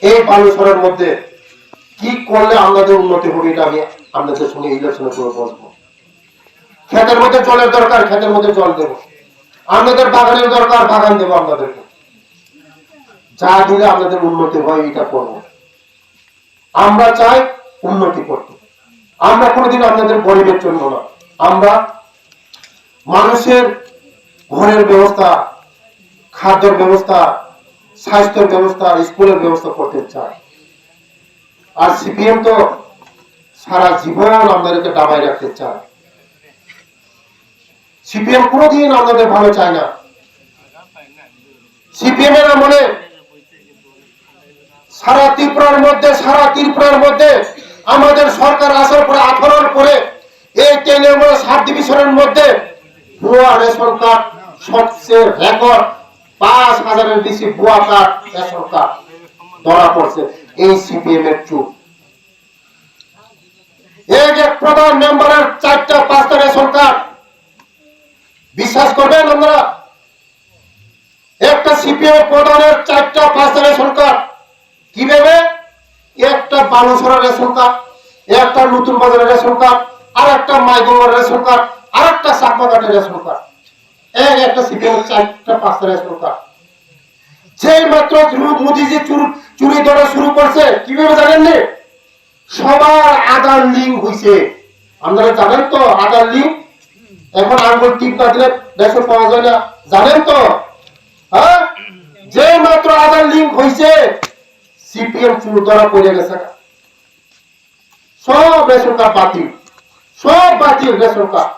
এই বালুচরের মধ্যে কি করলে আমাদের উন্নতি হবে, এটা আমি আপনাদের সঙ্গে ইলেকশনে করে বসবো। ক্ষেতের মধ্যে জলের দরকার, ক্ষেতের মধ্যে জল দেবো। আপনাদের বাগানের দরকার, বাগান দেবো আপনাদেরকে। যা দিলে আপনাদের উন্নতি হয় এটা করবো। আমরা চাই উন্নতি করতে। আমরা কোনোদিন আপনাদের গরিবের জন্য না, আমরা মানুষের ঘরের ব্যবস্থা, খাদ্যের ব্যবস্থা, স্বাস্থ্যের ব্যবস্থা, স্কুলের ব্যবস্থা করতে চাই। আর সিপিএম তো সারা জীবন আমাদেরকে দাবায় রাখতে চায়। সিপিএম কোনোদিন আমাদের ভালো চায় না। সিপিএম এর আমলে সারা ত্রিপুরার মধ্যে আমাদের সরকার আসার পরে 18 পরে এই 10 নম্বর সাব ডিভিশনের মধ্যে ভুয়া রেশন কার্ড সবচেয়ে রেকর্ড 5000-এর বেশি ভুয়া কার্ড রেশন কার্ড ধরা পড়ছে এই সিপিএম এর চুপ। এই যে প্রধান মেম্বারের 4টা-5টা রেশন কার্ড, বিশ্বাস করবেন আপনারা? একটা সিপিএম প্রধানের 4টা-5টা রেশন কার্ড, কিভাবে? একটা বালুচরের রেশন কার্ড, একটা নতুন বাজারের রেশন কার্ড, আর একটা মাইগঙ্গার রেশন কার্ড, আর একটা চাকমাঘাটের রেশন কার্ড, একটা সিপিএম 4টা-5টা রেশন কার্ড। যেই মাত্র মোদীজি চুরি ধরা শুরু করছে, কিভাবে জানেননি? সবার আধার লিঙ্ক হয়েছে। আপনারা জানেন তো আধার লিঙ্ক? এখন আঙ্গুল টিপ না দিলে রেশন পাওয়া যায় না, জানেন তো? হ্যাঁ, যে মাত্র আধার লিঙ্ক হয়েছে সিপিএম চুর ধরা পড়ে গেছে। সব রেশন কার্ড বাতিল, সব বাতিল রেশন কার্ড।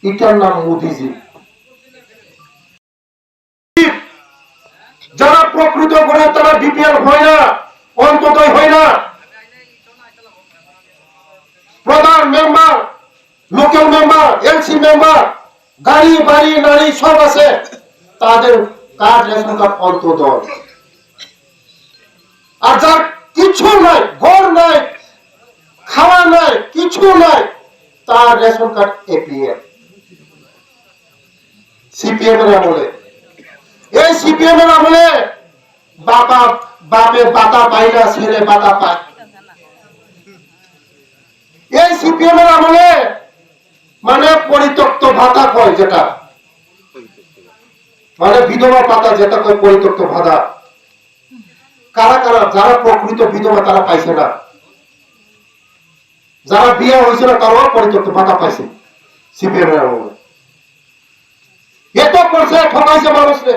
এটার নাম মোদীজি। যারা প্রকৃত করে তারা বিপিএল হয় না, অন্ততই হয় না। প্রধান member, local member, LC member, গাড়ি বাড়ি নারী সব আছে, তাদের কার্ড রেশন কার্ড অন্তদল। আর যার কিছু নাই, ঘর নাই, খাওয়া নাই, কিছু নাই, তার রেশন কার্ড এপিএল। সিপিএম এর আমলে, এই সিপিএম এর আমলে বাপে বাতা পায় না, ছেলে বাতা পায়। এই সিপিএম এর আমলে মানে পরিত্যক্ত ভাতা কয়, যেটা মানে বিধবা পাতা যেটা কয় পরিত্যক্ত ভাতা, কারা কারা যারা প্রকৃত বিধবা তারা পাইছে না, যারা বিয়ে হয়েছিল তারাও পরিত্যক্ত ভাতা পাইছে সিপিএম এর আমলে। এত করছে, ঠকাইছে মানুষকে,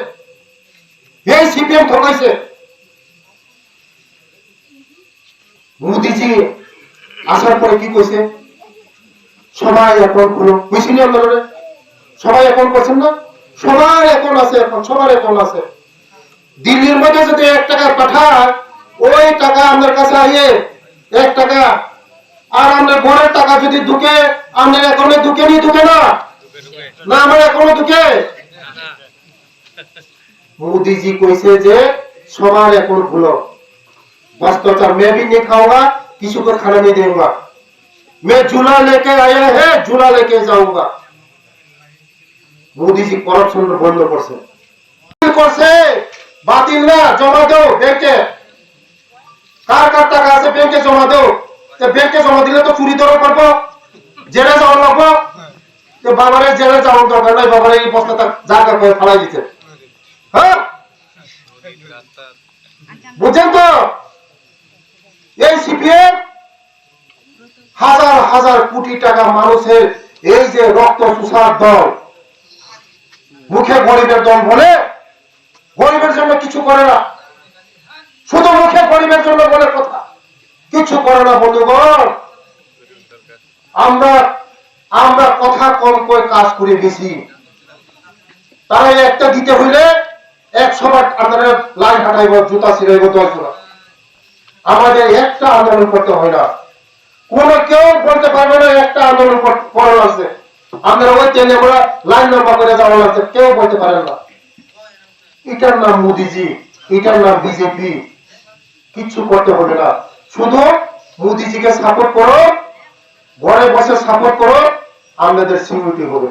এই সিপিএম ঠকাইছে। মোদীজি আসার পরে কি কইছে? সবাই এখন বুঝিনি আন্দোলনে, সবাই এখন করছেন না, সবাই এখন আছে, এখন সবার এখন আছে। দিল্লির মধ্যে যদি 1 টাকা পাঠায়, ওই টাকা আমাদের কাছে আইয়ে 1 টাকা, আর আমাদের ঘরের টাকা যদি ঢুকে আমাদের অ্যাকাউন্টে ঢুকে নি, ঢুকে না, না আমার অ্যাকাউন্টে ঢুকে। मोदी जी কইছে যে সবার অ্যাকাউন্ট খুলো, भ्रष्टाचार मैं भी नहीं खाऊंगा, किसी को खाना नहीं दूंगा, मैं झूला लेके आया है, झूला लेके जाऊंगा। मोदी जी करप्शन बंद করছে, করছে বাতিল না, জমা দাও ব্যাংকে, কার কার টাকা আছে ব্যাংকে জমা দাও। তো ব্যাংকে জমা দিলে তো চুরি ধরা করবো, জেলে যাওয়া লাগবো। তো বাবারে জেলে যাওয়ার দরকার নাই, বাবারে এই বস্তাটা জায়গা করে ফেলাই দিতে। হ্যাঁ, বুঝেন তো? এই সিপিএম হাজার হাজার কোটি টাকা মানুষের এই যে রক্ত চুষার দল, মুখে গরিবের দল বলে, গরিবের জন্য কিছু করে না, শুধু মুখে গরিবের জন্য বলে কথা, কিছু করে না। বন্ধুগণ, আমরা কথা কম করে কাজ করে বেশি। তারা একটা দিতে হইলে 100 বার আপনারা লাইন হাঁটাইব, জুতা ছিড়াইব 10 জোড়া। আমাদের একটা আন্দোলন করতে হয় না, কোন কেউ বলতে পারবে না একটা আন্দোলন করা আছে, আপনারা ওই ট্রেনে আমরা লাইন লম্বা করে যাওয়া লাগছে, কেউ বলতে পারেন না। এটার নাম মোদীজি, এটার নাম বিজেপি। কিচ্ছু করতে হবে না, শুধু মোদীজিকে সাপোর্ট করো, ঘরে বসে সাপোর্ট করো, আমাদের সিকিউরিটি হবে।